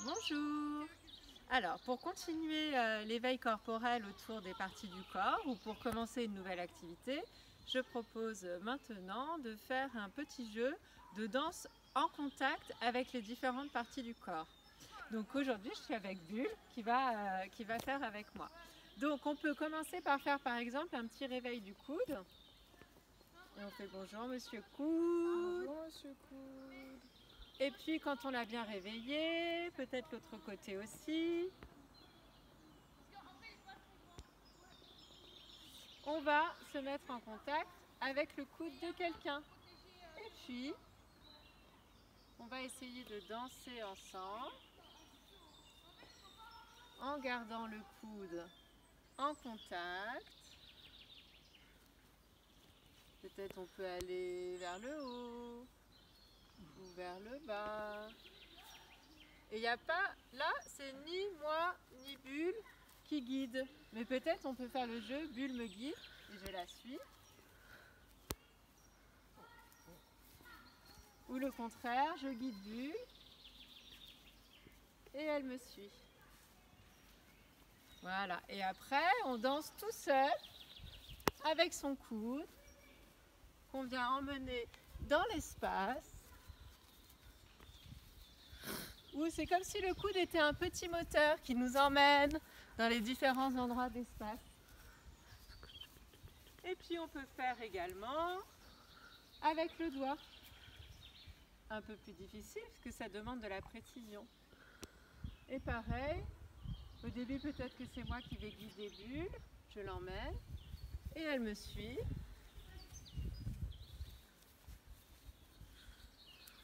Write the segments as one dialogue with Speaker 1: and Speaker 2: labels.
Speaker 1: Bonjour. Alors, pour continuer l'éveil corporel autour des parties du corps ou pour commencer une nouvelle activité, je propose maintenant de faire un petit jeu de danse en contact avec les différentes parties du corps. Donc aujourd'hui, je suis avec Bulle qui va faire avec moi. Donc on peut commencer par faire par exemple un petit réveil du coude. Et on fait bonjour Monsieur Coude.
Speaker 2: Bonjour Monsieur Coude.
Speaker 1: Et puis quand on l'a bien réveillé, peut-être l'autre côté aussi, on va se mettre en contact avec le coude de quelqu'un. Et puis, on va essayer de danser ensemble en gardant le coude en contact. Peut-être on peut aller vers le haut ou vers le bas. Et il n'y a pas, là c'est ni moi ni Bulle qui guide. Mais peut-être on peut faire le jeu, Bulle me guide et je la suis. Ou le contraire, je guide Bulle et elle me suit. Voilà, et après on danse tout seul avec son coude qu'on vient emmener dans l'espace. Où c'est comme si le coude était un petit moteur qui nous emmène dans les différents endroits d'espace. Et puis on peut faire également avec le doigt. Un peu plus difficile parce que ça demande de la précision. Et pareil, au début peut-être que c'est moi qui vais guider Bulle, je l'emmène et elle me suit.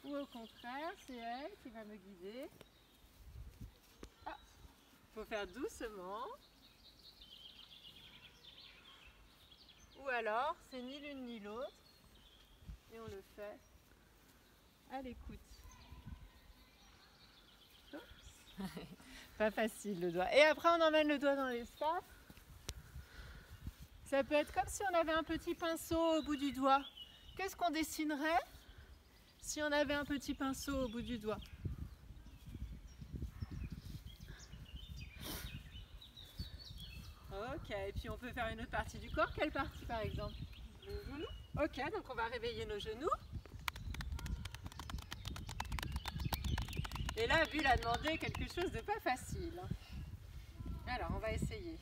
Speaker 1: Ou au contraire, c'est elle qui va me guider. Ah, faut faire doucement. Ou alors, c'est ni l'une ni l'autre. Et on le fait à l'écoute. Pas facile le doigt. Et après, on emmène le doigt dans l'espace. Ça peut être comme si on avait un petit pinceau au bout du doigt. Qu'est-ce qu'on dessinerait si on avait un petit pinceau au bout du doigt? Ok, et puis on peut faire une autre partie du corps. Quelle partie par exemple? Les genoux. Ok, donc on va réveiller nos genoux. Et là, Bulle a demandé quelque chose de pas facile. Alors, on va essayer.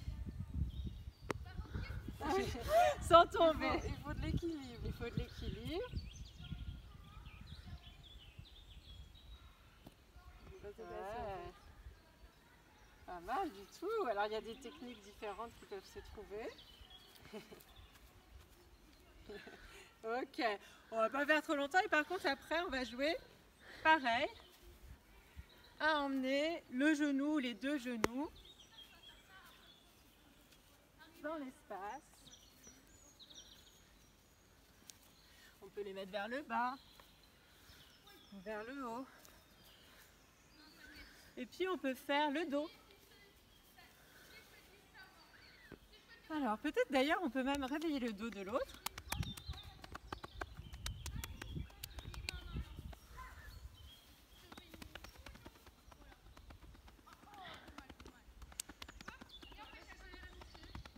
Speaker 1: Sans tomber.
Speaker 2: Il faut de l'équilibre.
Speaker 1: Il faut de l'équilibre. Ouais. Pas mal du tout. Alors il y a des techniques différentes qui peuvent se trouver. Ok, on va pas faire trop longtemps et par contre après on va jouer pareil à emmener le genou, les deux genoux dans l'espace. On peut les mettre vers le bas, vers le haut. Et puis on peut faire le dos. Alors peut-être d'ailleurs on peut même réveiller le dos de l'autre.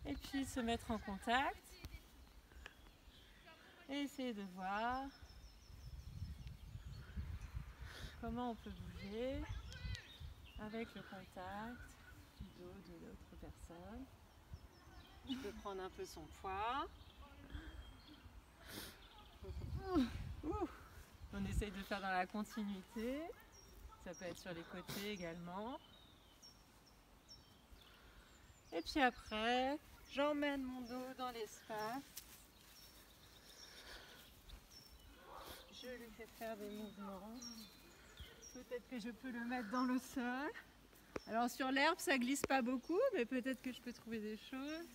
Speaker 1: Et puis se mettre en contact. Et essayer de voir comment on peut bouger avec le contact du dos de l'autre personne. Je peux prendre un peu son poids. On essaye de faire dans la continuité. Ça peut être sur les côtés également. Et puis après, j'emmène mon dos dans l'espace. Je lui fais faire des mouvements. Peut-être que je peux le mettre dans le sol. Alors sur l'herbe, ça glisse pas beaucoup, mais peut-être que je peux trouver des choses.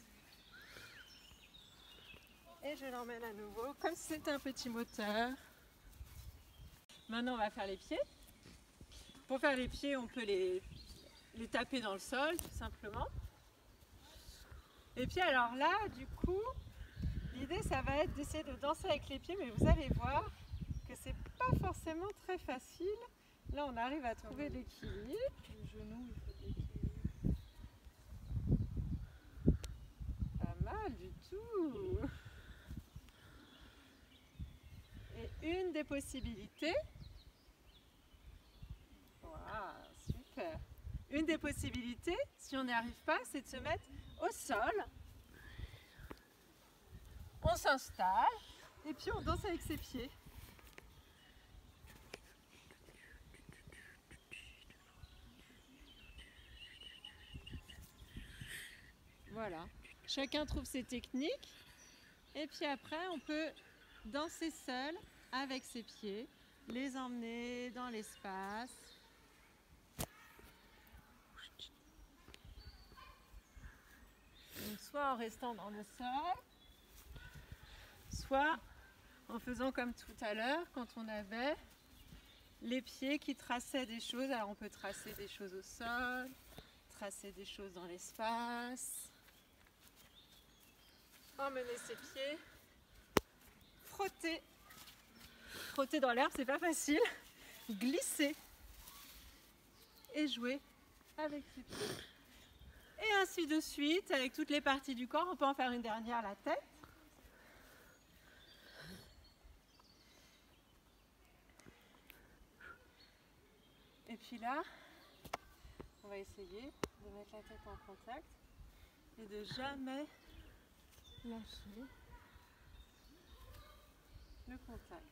Speaker 1: Et je l'emmène à nouveau, comme si c'était un petit moteur. Maintenant, on va faire les pieds. Pour faire les pieds, on peut les taper dans le sol, tout simplement. Et puis alors là, du coup, l'idée, ça va être d'essayer de danser avec les pieds, mais vous allez voir que c'est pas forcément très facile. Là, on arrive à trouver l'équilibre.
Speaker 2: Les genoux, il faut de l'équilibre.
Speaker 1: Pas mal du tout. Et une des possibilités, waouh, super. Une des possibilités, si on n'y arrive pas, c'est de se mettre au sol. On s'installe et puis on danse avec ses pieds. Voilà, chacun trouve ses techniques et puis après on peut danser seul avec ses pieds, les emmener dans l'espace. Donc, soit en restant dans le sol, soit en faisant comme tout à l'heure quand on avait les pieds qui traçaient des choses. Alors on peut tracer des choses au sol, tracer des choses dans l'espace. Emmener ses pieds, frotter. Frotter dans l'herbe, c'est pas facile. Glisser et jouer avec ses pieds. Et ainsi de suite, avec toutes les parties du corps. On peut en faire une dernière, la tête. Et puis là, on va essayer de mettre la tête en contact et de jamais lâcher le contact.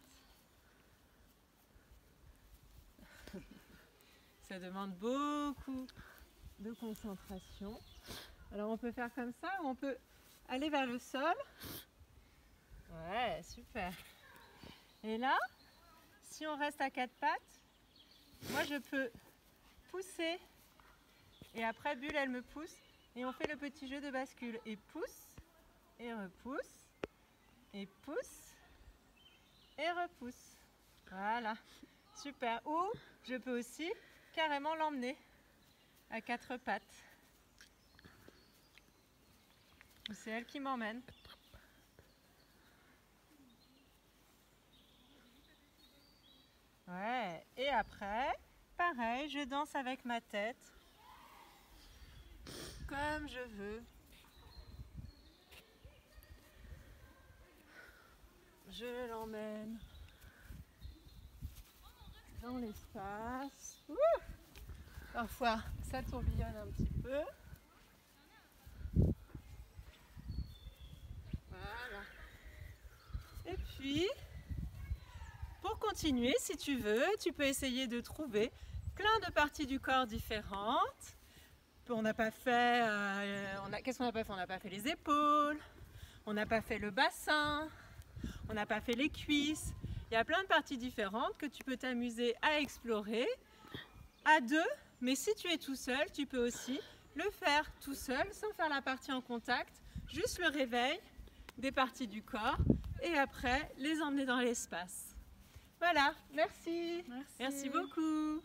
Speaker 1: Ça demande beaucoup de concentration. Alors on peut faire comme ça ou on peut aller vers le sol. Ouais, super. Et là, si on reste à quatre pattes, moi je peux pousser et après Bulle elle me pousse et on fait le petit jeu de bascule et pousse et repousse et pousse et repousse. Voilà, super. Ou je peux aussi carrément l'emmener à quatre pattes. C'est elle qui m'emmène. Ouais, et après, pareil, je danse avec ma tête, comme je veux. Je l'emmène dans l'espace. Parfois, ça tourbillonne un petit peu. Voilà. Et puis, pour continuer, si tu veux, tu peux essayer de trouver plein de parties du corps différentes. On n'a pas fait, qu'est-ce qu'on n'a pas fait? On n'a pas fait les épaules, on n'a pas fait le bassin, on n'a pas fait les cuisses. Il y a plein de parties différentes que tu peux t'amuser à explorer à deux. Mais si tu es tout seul, tu peux aussi le faire tout seul, sans faire la partie en contact, juste le réveil des parties du corps et après les emmener dans l'espace. Voilà, merci. Merci beaucoup.